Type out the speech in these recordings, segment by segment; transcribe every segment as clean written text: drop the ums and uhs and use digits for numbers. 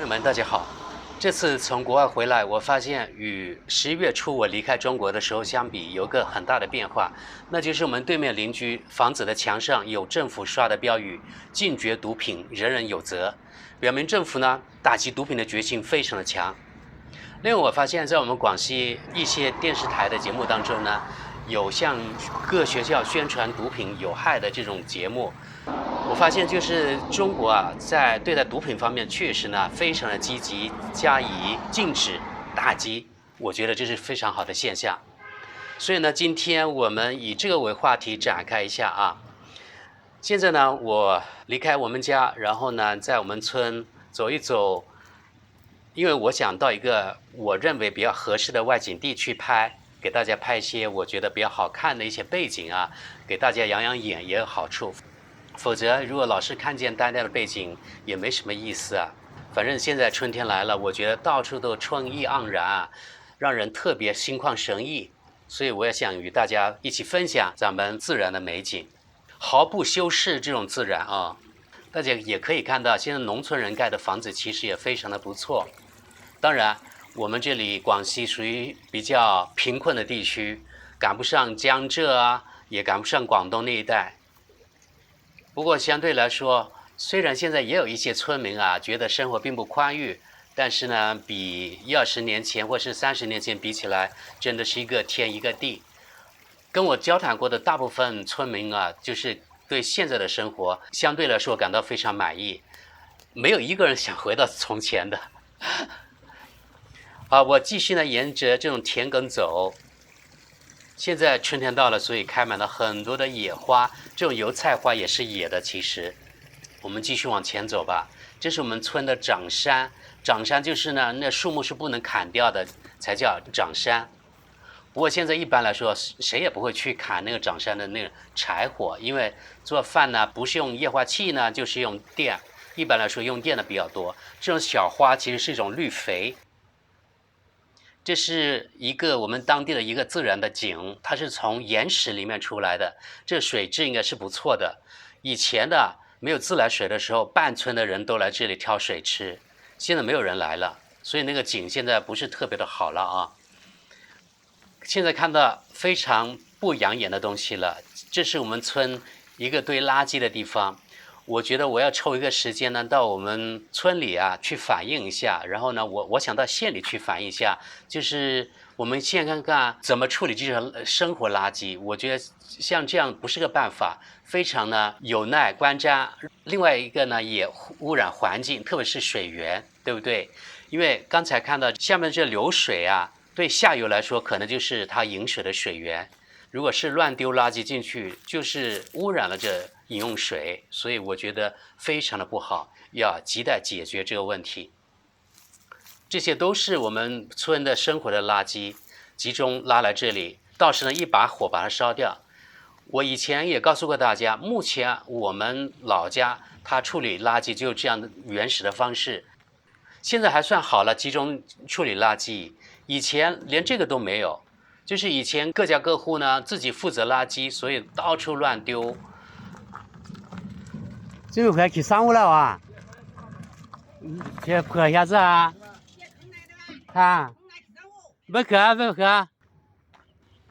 友们，大家好。这次从国外回来，我发现与11月初我离开中国的时候相比，有个很大的变化，那就是我们对面邻居房子的墙上有政府刷的标语“禁绝毒品，人人有责”，表明政府呢打击毒品的决心非常的强。另外，我发现在我们广西一些电视台的节目当中呢，有向各学校宣传毒品有害的这种节目。我发现就是中国啊，在对待毒品方面确实呢非常的积极，加以禁止打击，我觉得这是非常好的现象。所以呢，今天我们以这个为话题展开一下啊。现在呢，我离开我们家，然后呢，在我们村走一走，因为我想到一个我认为比较合适的外景地去拍，给大家拍一些我觉得比较好看的一些背景啊，给大家养养眼也有好处。否则，如果老是看见单调的背景，也没什么意思啊。反正现在春天来了，我觉得到处都春意盎然啊，让人特别心旷神怡。所以我也想与大家一起分享咱们自然的美景，毫不修饰这种自然啊。大家也可以看到，现在农村人盖的房子其实也非常的不错。当然，我们这里广西属于比较贫困的地区，赶不上江浙啊，也赶不上广东那一带。不过相对来说，虽然现在也有一些村民啊觉得生活并不宽裕，但是呢，比20年前或是30年前比起来，真的是一个天一个地。跟我交谈过的大部分村民啊，就是对现在的生活相对来说感到非常满意，没有一个人想回到从前的。我继续呢沿着这种田埂走。现在春天到了，所以开满了很多的野花，这种油菜花也是野的。其实，我们继续往前走吧。这是我们村的长山，长山就是呢，那树木是不能砍掉的，才叫长山。不过现在一般来说，谁也不会去砍那个长山的那个柴火，因为做饭呢，不是用液化气呢，就是用电。一般来说，用电的比较多。这种小花其实是一种绿肥。这是一个我们当地的一个自然的井，它是从岩石里面出来的，这水质应该是不错的。以前的没有自来水的时候，半村的人都来这里挑水吃，现在没有人来了，所以那个井现在不是特别的好了啊。现在看到非常不养眼的东西了，这是我们村一个堆垃圾的地方。我觉得我要抽一个时间呢，到我们村里啊去反映一下，然后呢，我想到县里去反映一下，就是我们先看看怎么处理这些生活垃圾。我觉得像这样不是个办法，非常呢有耐观瞻。另外一个呢，也污染环境，特别是水源，对不对？因为刚才看到下面这流水啊，对下游来说可能就是它饮水的水源。如果是乱丢垃圾进去，就是污染了这饮用水，所以我觉得非常的不好，要亟待解决这个问题。这些都是我们村的生活的垃圾，集中拉来这里，到时呢一把火把它烧掉。我以前也告诉过大家，目前我们老家它处理垃圾就这样的原始的方式，现在还算好了，集中处理垃圾，以前连这个都没有。就是以前各家各户呢自己负责垃圾，所以到处乱丢。最后快去上午了啊！去喝一下子啊！啊，不喝不喝。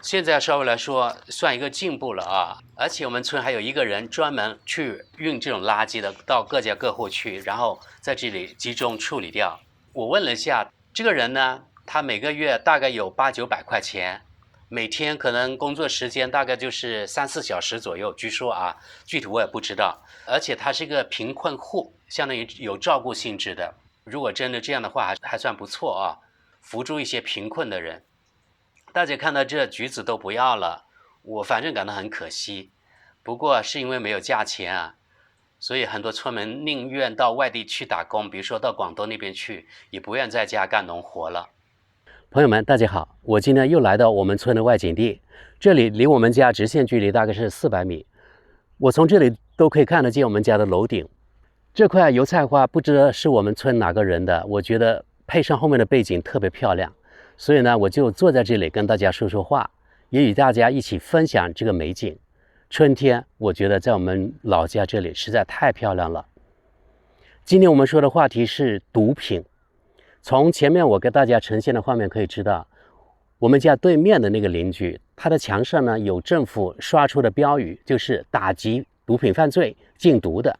现在稍微来说算一个进步了啊！而且我们村还有一个人专门去运这种垃圾的，到各家各户去，然后在这里集中处理掉。我问了一下，这个人呢，他每个月大概有800-900块钱。每天可能工作时间大概就是3-4小时左右，据说啊，具体我也不知道。而且他是一个贫困户，相当于有照顾性质的。如果真的这样的话，还算不错啊，扶助一些贫困的人。大家看到这橘子都不要了，我反正感到很可惜。不过是因为没有价钱啊，所以很多村民宁愿到外地去打工，比如说到广东那边去，也不愿在家干农活了。朋友们，大家好，我今天又来到我们村的外景地，这里离我们家直线距离大概是400米，我从这里都可以看得见我们家的楼顶。这块油菜花不知道是我们村哪个人的，我觉得配上后面的背景特别漂亮，所以呢，我就坐在这里跟大家说说话，也与大家一起分享这个美景。春天，我觉得在我们老家这里实在太漂亮了。今天我们说的话题是毒品。从前面我给大家呈现的画面可以知道，我们家对面的那个邻居，他的墙上呢有政府刷出的标语，就是打击毒品犯罪、禁毒的。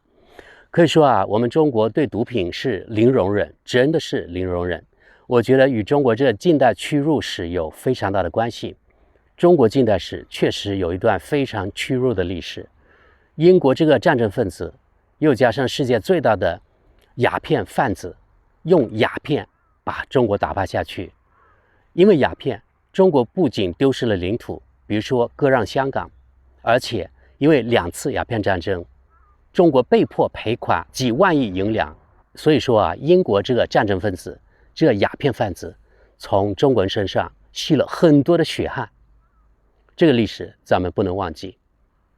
可以说啊，我们中国对毒品是零容忍，真的是零容忍。我觉得与中国这近代屈辱史有非常大的关系。中国近代史确实有一段非常屈辱的历史。英国这个战争分子，又加上世界最大的鸦片贩子，用鸦片把中国打趴下去。因为鸦片，中国不仅丢失了领土，比如说割让香港，而且因为2次鸦片战争，中国被迫赔款几万亿银两。所以说啊，英国这个战争分子，这个鸦片贩子，从中国人身上吸了很多的血汗。这个历史咱们不能忘记。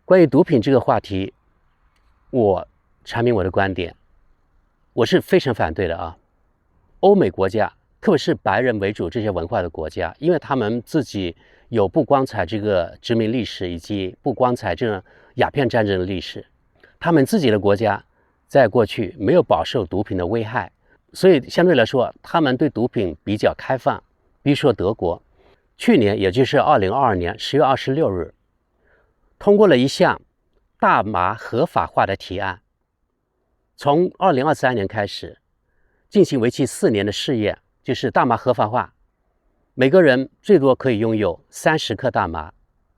关于毒品这个话题，我阐明我的观点，我是非常反对的啊。欧美国家，特别是白人为主这些文化的国家，因为他们自己有不光彩这个殖民历史，以及不光彩这种鸦片战争的历史，他们自己的国家在过去没有饱受毒品的危害，所以相对来说，他们对毒品比较开放。比如说德国，去年也就是2022年10月26日，通过了一项大麻合法化的提案。从2023年开始，进行为期4年的试验，就是大麻合法化。每个人最多可以拥有30克大麻，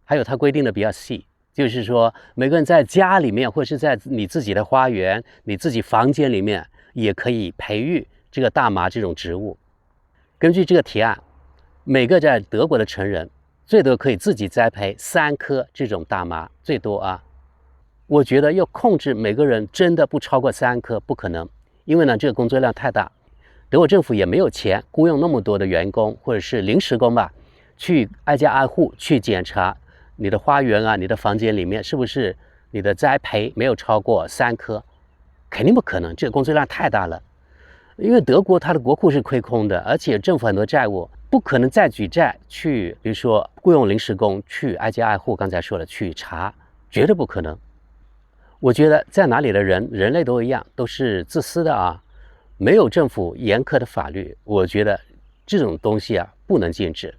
还有它规定的比较细，就是说每个人在家里面或是在你自己的花园、你自己房间里面也可以培育这个大麻这种植物。根据这个提案，每个在德国的成人最多可以自己栽培3颗这种大麻，最多啊。我觉得要控制每个人真的不超过3颗，不可能，因为呢这个工作量太大，德国政府也没有钱雇佣那么多的员工或者是临时工吧，去挨家挨户去检查你的花园啊、你的房间里面是不是你的栽培没有超过3颗，肯定不可能，这个工作量太大了。因为德国它的国库是亏空的，而且政府很多债务，不可能再举债去，比如说雇佣临时工去挨家挨户，刚才说了去查，绝对不可能。我觉得在哪里的人类都一样，都是自私的啊，没有政府严苛的法律，我觉得这种东西啊不能禁止。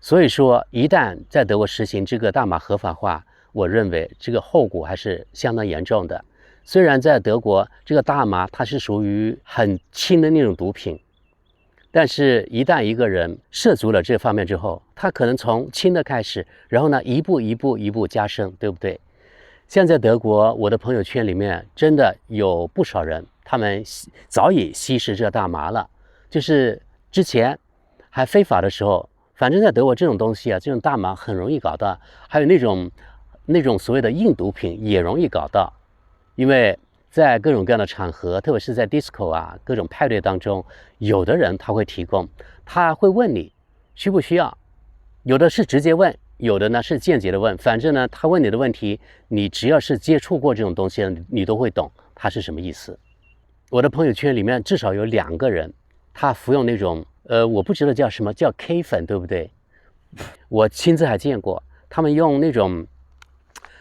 所以说，一旦在德国实行这个大麻合法化，我认为这个后果还是相当严重的。虽然在德国这个大麻它是属于很轻的那种毒品，但是一旦一个人涉足了这方面之后，他可能从轻的开始，然后呢一步加深，对不对？现在德国，我的朋友圈里面真的有不少人，他们早已吸食这大麻了。就是之前还非法的时候，反正在德国这种东西啊，这种大麻很容易搞到，还有那种所谓的硬毒品也容易搞到，因为在各种各样的场合，特别是在 disco 啊各种派对当中，有的人他会提供，他会问你需不需要，有的是直接问。有的呢是间接的问，反正呢他问你的问题，你只要是接触过这种东西，你都会懂他是什么意思。我的朋友圈里面至少有2个人，他服用那种我不知道叫什么，叫 K 粉，对不对？我亲自还见过，他们用那种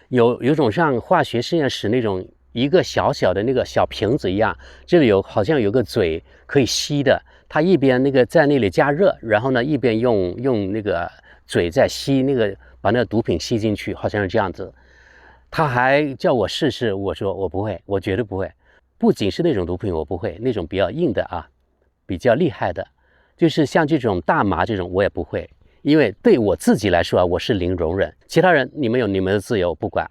有种像化学实验室那种一个小小的那个小瓶子一样，这里好像有个嘴可以吸的，他一边那个在那里加热，然后呢一边用那个嘴在吸那个，把那个毒品吸进去，好像是这样子。他还叫我试试，我说我不会，我绝对不会。不仅是那种毒品我不会，那种比较硬的啊，比较厉害的，就是像这种大麻这种我也不会，因为对我自己来说啊，我是零容忍。其他人你们有你们的自由，不管。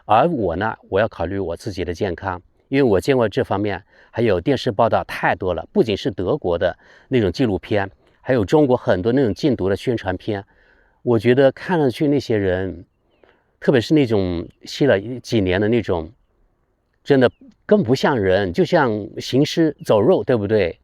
而我呢，我要考虑我自己的健康，因为我见过这方面，还有电视报道太多了，不仅是德国的那种纪录片，还有中国很多那种禁毒的宣传片。我觉得看上去那些人，特别是那种吸了几年的那种，真的更不像人，就像行尸走肉，对不对？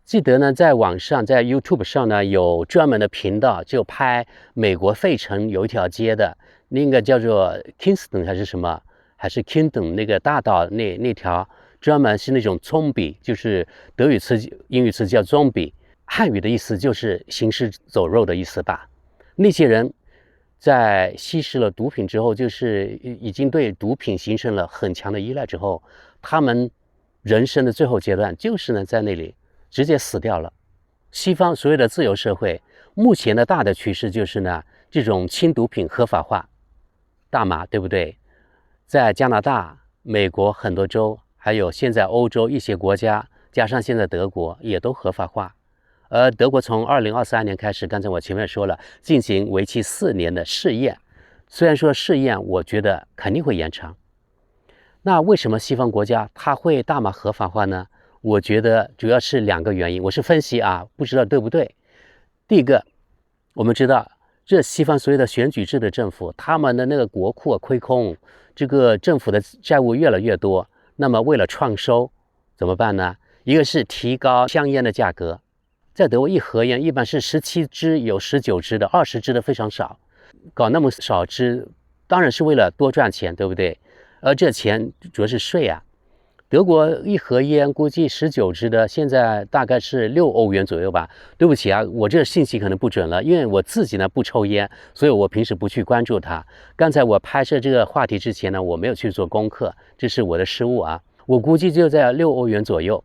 记得呢，在网上，在 YouTube 上呢，有专门的频道，就拍美国费城有一条街的，那个叫做 Kingston 还是什么，还是 Kingdom 那个大道那条，专门是那种 zombie， 就是德语词、英语词叫 zombie， 汉语的意思就是行尸走肉的意思吧。那些人在吸食了毒品之后，就是已经对毒品形成了很强的依赖之后，他们人生的最后阶段，就是呢在那里直接死掉了。西方所谓的自由社会，目前的大的趋势就是呢，这种轻毒品合法化，大麻，对不对？在加拿大、美国很多州，还有现在欧洲一些国家，加上现在德国也都合法化。而德国从2023年开始，刚才我前面说了，进行为期4年的试验。虽然说试验，我觉得肯定会延长。那为什么西方国家它会大麻合法化呢？我觉得主要是2个原因，我是分析啊，不知道对不对。第一个，我们知道这西方所谓的选举制的政府，他们的那个国库亏空，这个政府的债务越来越多，那么为了创收怎么办呢？一个是提高香烟的价格，在德国一盒烟一般是17支，有19支的，20支的非常少，搞那么少支，当然是为了多赚钱，对不对？而这钱主要是税啊。德国一盒烟估计19支的，现在大概是6欧元左右吧。对不起啊，我这信息可能不准了，因为我自己呢不抽烟，所以我平时不去关注它。刚才我拍摄这个话题之前呢，我没有去做功课，这是我的失误啊。我估计就在6欧元左右。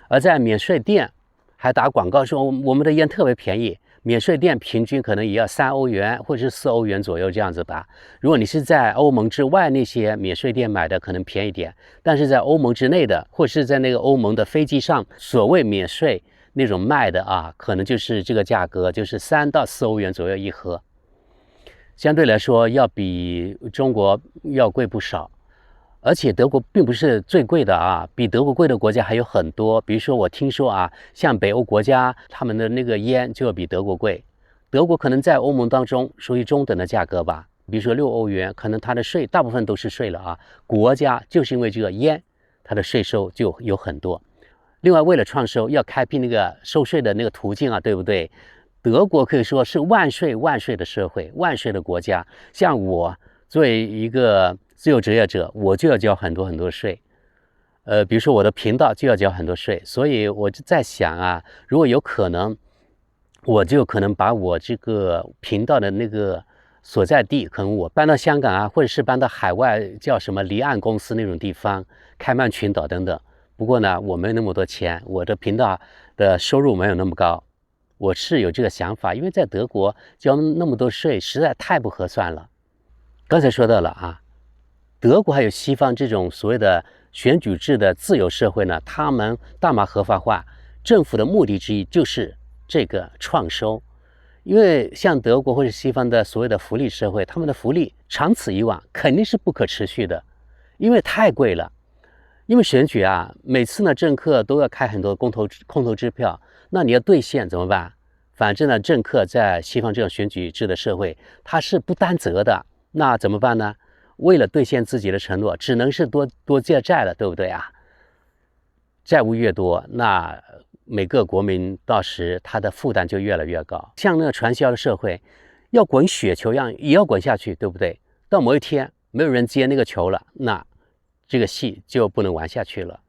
而在免税店还打广告说我们的烟特别便宜，免税店平均可能也要3欧元或者是4欧元左右这样子吧。如果你是在欧盟之外那些免税店买的，可能便宜点，但是在欧盟之内的，或是在那个欧盟的飞机上所谓免税那种卖的啊，可能就是这个价格，就是3到4欧元左右一盒，相对来说要比中国要贵不少。而且德国并不是最贵的啊，比德国贵的国家还有很多。比如说我听说啊，像北欧国家，他们的那个烟就要比德国贵。德国可能在欧盟当中属于中等的价格吧，比如说6欧元，可能它的税大部分都是税了啊。国家就是因为这个烟，它的税收就有很多。另外，为了创收，要开辟那个收税的那个途径啊，对不对？德国可以说是万税的社会，万税的国家。像我作为一个自由职业者，我就要交很多很多税，比如说我的频道就要交很多税，所以我就在想啊，如果有可能，我就可能把我这个频道的那个所在地，可能我搬到香港啊，或者是搬到海外，叫什么离岸公司那种地方，开曼群岛等等。不过呢，我没有那么多钱，我的频道的收入没有那么高，我是有这个想法，因为在德国交那么多税实在太不合算了。刚才说到了啊。德国还有西方这种所谓的选举制的自由社会呢，他们大麻合法化，政府的目的之一就是这个创收。因为像德国或者西方的所谓的福利社会，他们的福利长此以往肯定是不可持续的，因为太贵了。因为选举啊，每次呢政客都要开很多空头支票，那你要兑现怎么办？反正呢，政客在西方这种选举制的社会，他是不担责的，那怎么办呢？为了兑现自己的承诺，只能是多借债了，对不对啊？债务越多，那每个国民到时他的负担就越来越高。像那个传销的社会，要滚雪球一样也要滚下去，对不对？到某一天没有人接那个球了，那这个戏就不能玩下去了。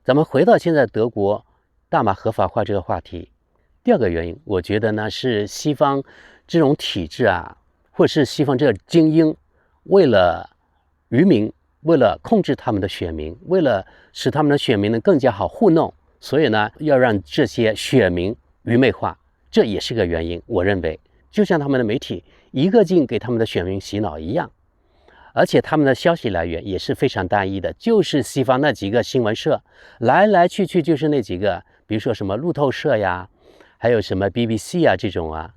咱们回到现在德国大麻合法化这个话题，第二个原因，我觉得呢是西方这种体制啊，或者是西方这个精英。为了愚民，为了控制他们的选民，为了使他们的选民呢更加好糊弄，所以呢要让这些选民愚昧化，这也是个原因。我认为就像他们的媒体一个劲给他们的选民洗脑一样，而且他们的消息来源也是非常单一的，就是西方那几个新闻社，来来去去就是那几个，比如说什么路透社呀，还有什么 BBC 啊这种啊，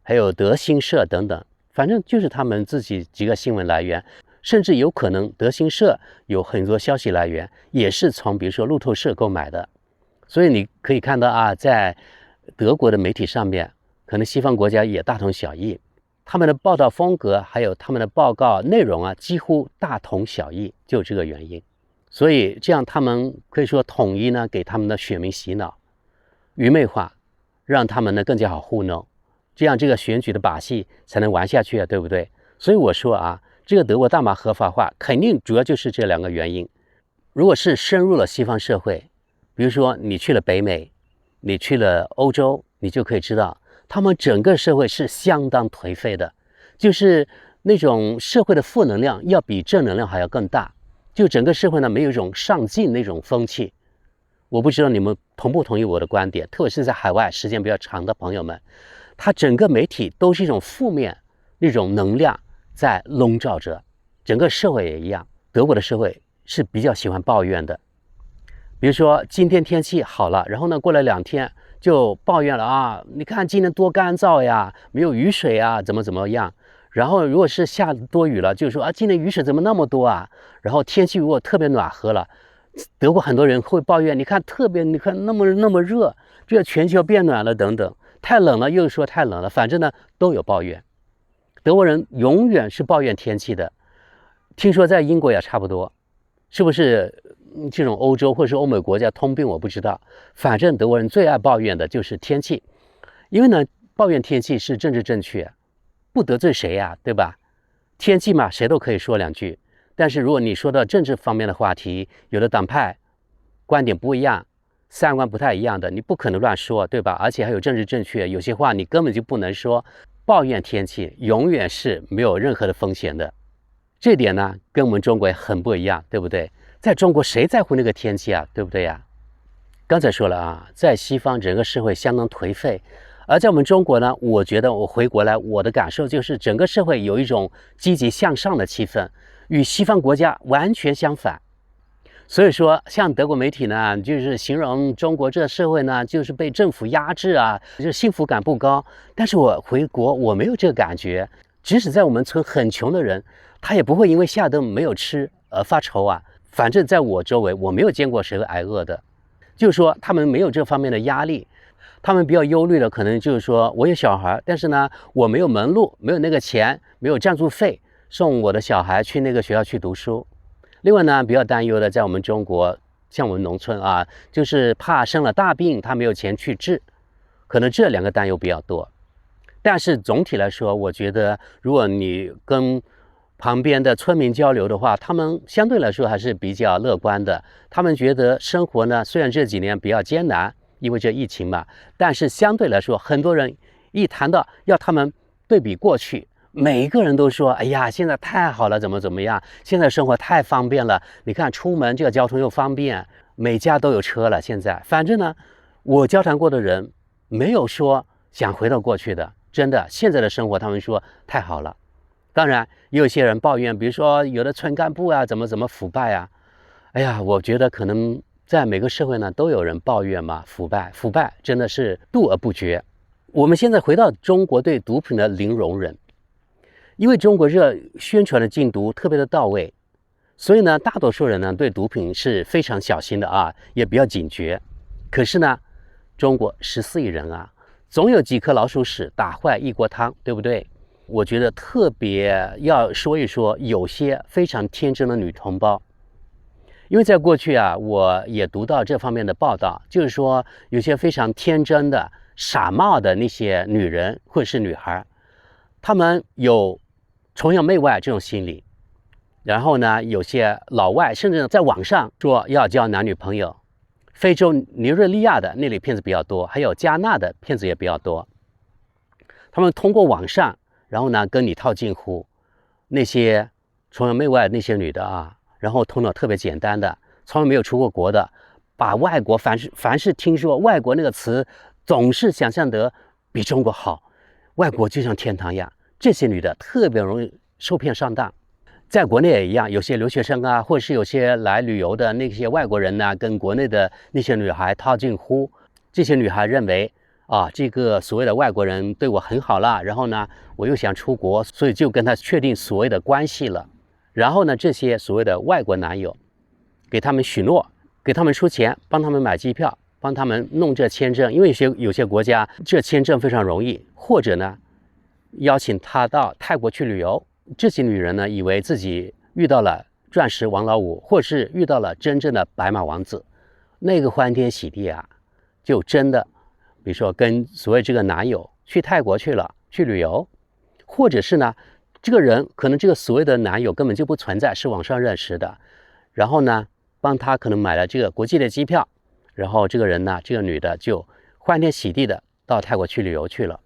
还有德新社等等。反正就是他们自己几个新闻来源，甚至有可能德新社有很多消息来源也是从比如说路透社购买的。所以你可以看到啊，在德国的媒体上面，可能西方国家也大同小异，他们的报道风格还有他们的报告内容啊，几乎大同小异，就这个原因。所以这样他们可以说统一呢，给他们的选民洗脑、愚昧化，让他们呢更加好糊弄。这样这个选举的把戏才能玩下去啊，对不对？所以我说啊，这个德国大麻合法化肯定主要就是这2个原因。如果是深入了西方社会，比如说你去了北美，你去了欧洲，你就可以知道他们整个社会是相当颓废的，就是那种社会的负能量要比正能量还要更大。就整个社会呢没有一种上进那种风气。我不知道你们同不同意我的观点，特别是在海外时间比较长的朋友们，它整个媒体都是一种负面那种能量在笼罩着，整个社会也一样。德国的社会是比较喜欢抱怨的，比如说今天天气好了，然后呢过了2天就抱怨了啊，你看今天多干燥呀，没有雨水啊，怎么样。然后如果是下多雨了，就说啊今天雨水怎么那么多啊。然后天气如果特别暖和了，德国很多人会抱怨，你看那么热，这全球变暖了等等，太冷了又说太冷了，反正呢都有抱怨。德国人永远是抱怨天气的，听说在英国也差不多，是不是这种欧洲或者是欧美国家通病我不知道，反正德国人最爱抱怨的就是天气，因为呢抱怨天气是政治正确，不得罪谁呀，对吧？天气嘛谁都可以说2句，但是如果你说到政治方面的话题，有的党派观点不一样，三观不太一样的，你不可能乱说，对吧？而且还有政治正确，有些话你根本就不能说。抱怨天气永远是没有任何的风险的，这点呢跟我们中国也很不一样，对不对？在中国谁在乎那个天气啊，对不对呀？刚才说了啊，在西方整个社会相当颓废，而在我们中国呢，我觉得我回国来，我的感受就是整个社会有一种积极向上的气氛，与西方国家完全相反。所以说像德国媒体呢就是形容中国这社会呢就是被政府压制啊，就是幸福感不高。但是我回国我没有这个感觉，即使在我们村很穷的人，他也不会因为下顿没有吃而发愁啊。反正在我周围我没有见过谁挨饿的，就是说他们没有这方面的压力。他们比较忧虑的可能就是说我有小孩，但是呢我没有门路，没有那个钱，没有赞助费送我的小孩去那个学校去读书。另外呢比较担忧的在我们中国，像我们农村啊，就是怕生了大病他没有钱去治，可能这2个担忧比较多。但是总体来说我觉得如果你跟旁边的村民交流的话，他们相对来说还是比较乐观的。他们觉得生活呢虽然这几年比较艰难，因为这疫情嘛，但是相对来说很多人一谈到要他们对比过去，每一个人都说哎呀现在太好了，怎么样，现在生活太方便了，你看出门这个交通又方便，每家都有车了。现在反正呢我交谈过的人没有说想回到过去的，真的现在的生活他们说太好了。当然也有些人抱怨，比如说有的村干部啊怎么腐败啊。哎呀我觉得可能在每个社会呢都有人抱怨嘛，腐败真的是度而不绝。我们现在回到中国对毒品的零容忍，因为中国这宣传的禁毒特别的到位，所以呢大多数人呢对毒品是非常小心的啊，也比较警觉。可是呢中国14亿人啊，总有几颗老鼠屎打坏一锅汤，对不对？我觉得特别要说一说有些非常天真的女同胞，因为在过去啊我也读到这方面的报道，就是说有些非常天真的傻帽的那些女人或者是女孩，她们有崇洋媚外这种心理，然后呢有些老外甚至在网上说要交男女朋友。非洲尼日利亚的那里骗子比较多，还有加纳的骗子也比较多，他们通过网上然后呢跟你套近乎，那些崇洋媚外那些女的啊，然后头脑特别简单的，从来没有出过国的，把外国凡是听说外国那个词总是想象得比中国好，外国就像天堂一样，这些女的特别容易受骗上当。在国内也一样，有些留学生啊，或者是有些来旅游的那些外国人呢，跟国内的那些女孩套近乎，这些女孩认为啊，这个所谓的外国人对我很好了，然后呢我又想出国，所以就跟他确定所谓的关系了。然后呢这些所谓的外国男友给他们许诺，给他们出钱，帮他们买机票，帮他们弄这签证，因为有些国家这签证非常容易，或者呢邀请他到泰国去旅游。这些女人呢以为自己遇到了钻石王老五，或是遇到了真正的白马王子，那个欢天喜地啊，就真的比如说跟所谓这个男友去泰国去了，去旅游，或者是呢这个人可能这个所谓的男友根本就不存在，是网上认识的，然后呢帮他可能买了这个国际的机票，然后这个人呢这个女的就欢天喜地的到泰国去旅游去了。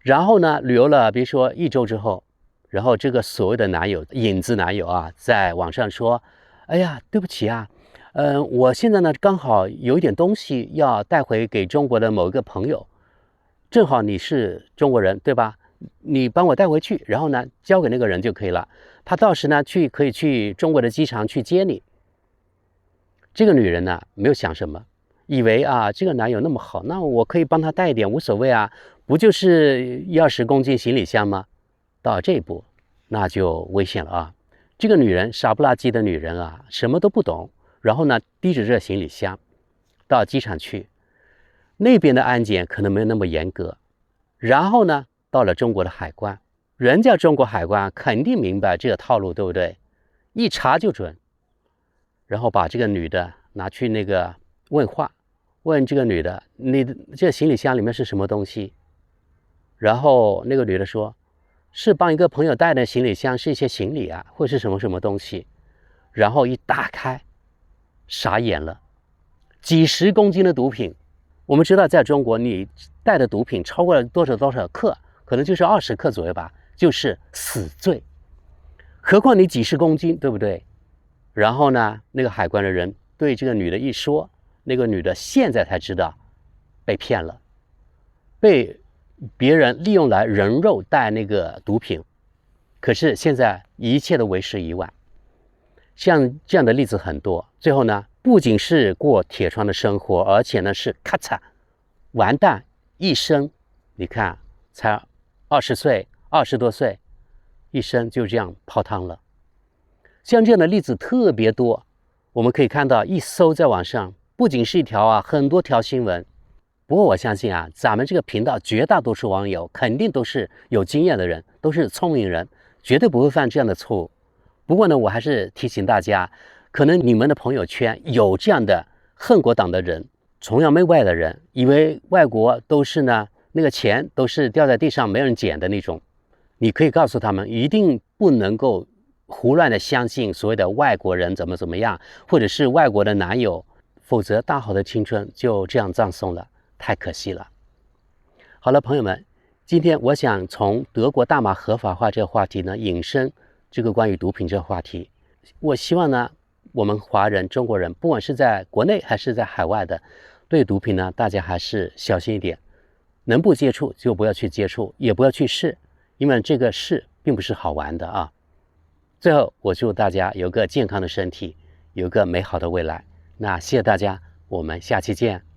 然后呢旅游了比如说1周之后，然后这个所谓的男友，影子男友啊，在网上说：“哎呀，对不起啊，我现在呢刚好有一点东西要带回给中国的某一个朋友，正好你是中国人对吧？你帮我带回去，然后呢交给那个人就可以了。他到时呢可以去中国的机场去接你。”这个女人呢没有想什么，以为啊这个男友那么好，那我可以帮他带一点无所谓啊，不就是10-20公斤行李箱吗？到这一步那就危险了啊！这个女人傻不拉几的女人啊，什么都不懂，然后呢提着这行李箱到机场去，那边的安检可能没有那么严格，然后呢到了中国的海关，人家中国海关肯定明白这个套路，对不对？一查就准，然后把这个女的拿去那个问话，问这个女的，你的这行李箱里面是什么东西？然后那个女的说，是帮一个朋友带的行李箱，是一些行李啊，或是什么什么东西。然后一打开，傻眼了，几十公斤的毒品。我们知道在中国你带的毒品超过了多少克，可能就是20克左右吧，就是死罪，何况你几十公斤，对不对？然后呢那个海关的人对这个女的一说，那个女的现在才知道被骗了，被别人利用来人肉带那个毒品，可是现在一切都为时已晚。像这样的例子很多，最后呢不仅是过铁窗的生活，而且呢是咔嚓完蛋，一生你看才20岁20多岁，一生就这样泡汤了。像这样的例子特别多，我们可以看到一搜在网上，不仅是一条啊，很多条新闻。不过我相信啊，咱们这个频道绝大多数网友肯定都是有经验的人，都是聪明人，绝对不会犯这样的错误。不过呢，我还是提醒大家，可能你们的朋友圈有这样的恨国党的人，崇洋媚外的人，以为外国都是呢那个钱都是掉在地上没人捡的那种。你可以告诉他们，一定不能够胡乱的相信所谓的外国人怎么样，或者是外国的男友，否则大好的青春就这样葬送了，太可惜了。好了，朋友们，今天我想从德国大麻合法化这个话题呢，引申这个关于毒品这个话题。我希望呢，我们华人、中国人，不管是在国内还是在海外的，对毒品呢，大家还是小心一点，能不接触就不要去接触，也不要去试，因为这个试并不是好玩的啊。最后，我祝大家有个健康的身体，有个美好的未来。那谢谢大家，我们下期见。